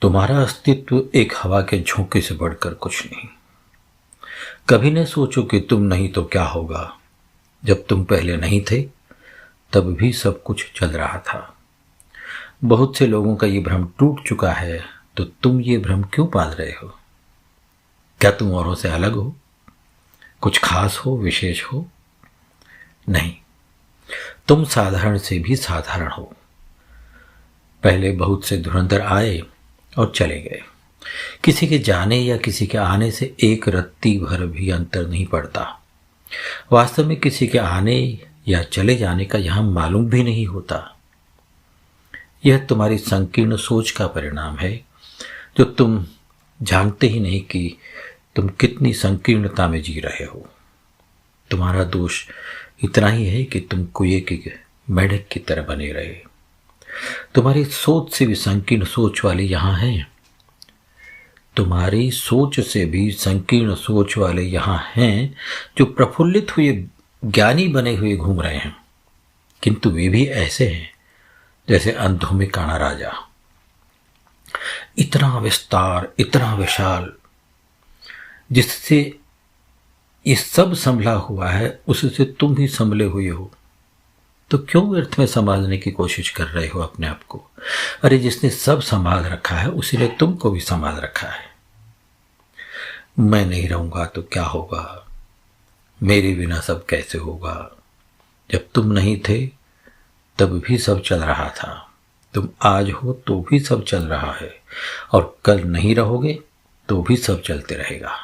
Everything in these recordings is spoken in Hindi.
तुम्हारा अस्तित्व एक हवा के झोंके से बढ़कर कुछ नहीं। कभी न सोचो कि तुम नहीं तो क्या होगा। जब तुम पहले नहीं थे तब भी सब कुछ चल रहा था। बहुत से लोगों का ये भ्रम टूट चुका है, तो तुम ये भ्रम क्यों पाल रहे हो? क्या तुम औरों से अलग हो, कुछ खास हो, विशेष हो? नहीं, तुम साधारण से भी साधारण हो। पहले बहुत से धुरंधर आए और चले गए। किसी के जाने या किसी के आने से एक रत्ती भर भी अंतर नहीं पड़ता। वास्तव में किसी के आने या चले जाने का यहां मालूम भी नहीं होता। यह तुम्हारी संकीर्ण सोच का परिणाम है, जो तुम जानते ही नहीं कि तुम कितनी संकीर्णता में जी रहे हो। तुम्हारा दोष इतना ही है कि तुम कुएं की मेंढक की तरह बने रहे। तुम्हारी सोच से भी संकीर्ण सोच वाले यहां हैं। तुम्हारी सोच से भी संकीर्ण सोच वाले यहां हैं, जो प्रफुल्लित हुए ज्ञानी बने हुए घूम रहे हैं, किंतु वे भी ऐसे हैं जैसे अंधों में काना राजा। इतना विस्तार, इतना विशाल, जिससे ये सब संभला हुआ है, उससे तुम भी संभले हुए हो। तो क्यों व्यर्थ में संभालने की कोशिश कर रहे हो अपने आप को? अरे जिसने सब संभाल रखा है उसी ने तुमको भी संभाल रखा है। मैं नहीं रहूंगा तो क्या होगा, मेरे बिना सब कैसे होगा? जब तुम नहीं थे तब भी सब चल रहा था। तुम आज हो तो भी सब चल रहा है, और कल नहीं रहोगे तो भी सब चलते रहेगा।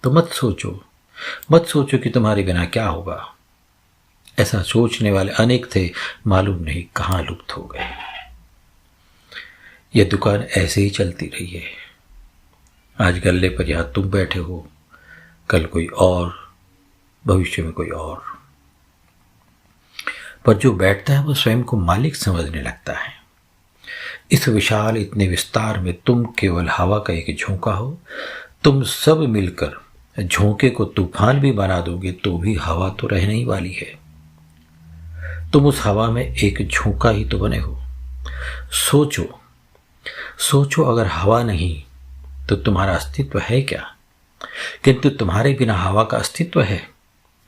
तो मत सोचो कि तुम्हारे बिना क्या होगा। ऐसा सोचने वाले अनेक थे, मालूम नहीं कहां लुप्त हो गए। यह दुकान ऐसे ही चलती रही है। आज गल्ले पर यहां तुम बैठे हो, कल कोई और, भविष्य में कोई और। पर जो बैठता है वो स्वयं को मालिक समझने लगता है। इस विशाल, इतने विस्तार में तुम केवल हवा का एक झोंका हो। तुम सब मिलकर झोंके को तूफान भी बना दोगे तो भी हवा तो रहने ही वाली है। तुम उस हवा में एक झोंका ही तो बने हो। सोचो अगर हवा नहीं तो तुम्हारा अस्तित्व है क्या? किंतु तुम्हारे बिना हवा का अस्तित्व है।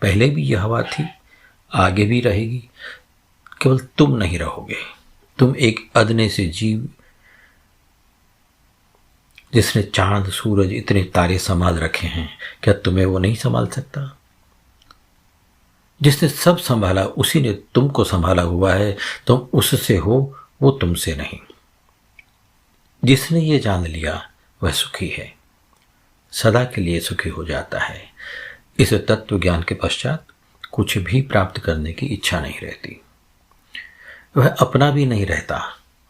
पहले भी यह हवा थी, आगे भी रहेगी। केवल तुम नहीं रहोगे। तुम एक अदने से जीव, जिसने चांद, सूरज, इतने तारे संभाल रखे हैं, क्या तुम्हें वो नहीं संभाल सकता? जिसने सब संभाला उसी ने तुमको संभाला हुआ है। तुम उससे हो, वो तुमसे नहीं। जिसने ये जान लिया वह सुखी है, सदा के लिए सुखी हो जाता है। इस तत्व ज्ञान के पश्चात कुछ भी प्राप्त करने की इच्छा नहीं रहती। वह अपना भी नहीं रहता,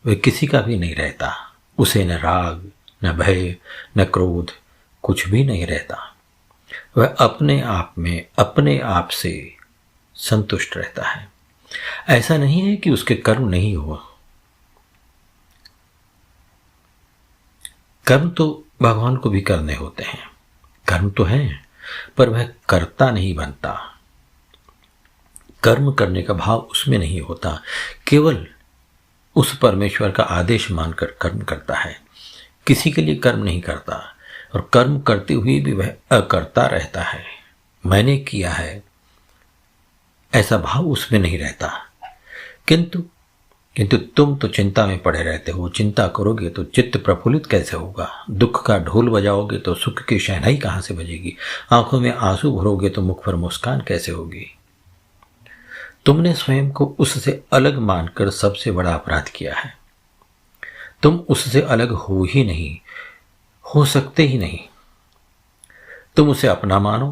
वह किसी का भी नहीं रहता। उसे न राग, न भय, न क्रोध, कुछ भी नहीं रहता। वह अपने आप में, अपने आप से संतुष्ट रहता है। ऐसा नहीं है कि उसके कर्म नहीं हो। कर्म तो भगवान को भी करने होते हैं। कर्म तो हैं, पर वह कर्ता नहीं बनता। कर्म करने का भाव उसमें नहीं होता। केवल उस परमेश्वर का आदेश मानकर कर्म करता है। किसी के लिए कर्म नहीं करता, और कर्म करते हुए भी वह अकर्ता रहता है। मैंने किया है ऐसा भाव उसमें नहीं रहता। किंतु तुम तो चिंता में पड़े रहते हो। चिंता करोगे तो चित्त प्रफुल्लित कैसे होगा? दुख का ढोल बजाओगे तो सुख की शहनाई कहां से बजेगी? आंखों में आंसू भरोगे तो मुख पर मुस्कान कैसे होगी? तुमने स्वयं को उससे अलग मानकर सबसे बड़ा अपराध किया है। तुम उससे अलग हो ही नहीं, हो सकते ही नहीं। तुम उसे अपना मानो,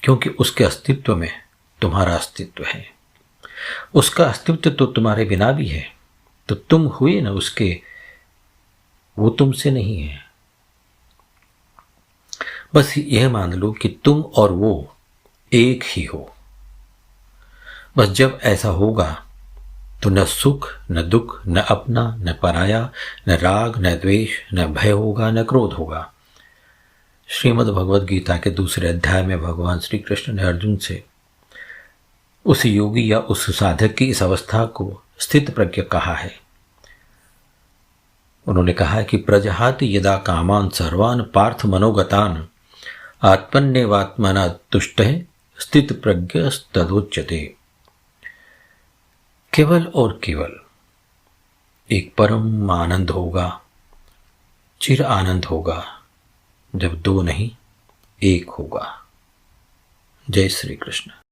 क्योंकि उसके अस्तित्व में तुम्हारा अस्तित्व है। उसका अस्तित्व तो तुम्हारे बिना भी है, तो तुम हुए ना उसके, वो तुमसे नहीं है। बस यह मान लो कि तुम और वो एक ही हो। बस जब ऐसा होगा तो न सुख, न दुख, न अपना, न पराया, न राग, न द्वेष, न भय होगा, न क्रोध होगा। श्रीमद् भगवद गीता के दूसरे अध्याय में भगवान श्री कृष्ण ने अर्जुन से उस योगी या उस साधक की इस अवस्था को स्थित प्रज्ञ कहा है। उन्होंने कहा कि प्रजहाति यदा कामान सर्वान पार्थ मनोगतान आत्मन्यवात्मना तुष्ट स्थित प्रज्ञ तदोच्यते। केवल और केवल एक परम आनंद होगा, चिर आनंद होगा, जब दो नहीं एक होगा। जय श्री कृष्ण।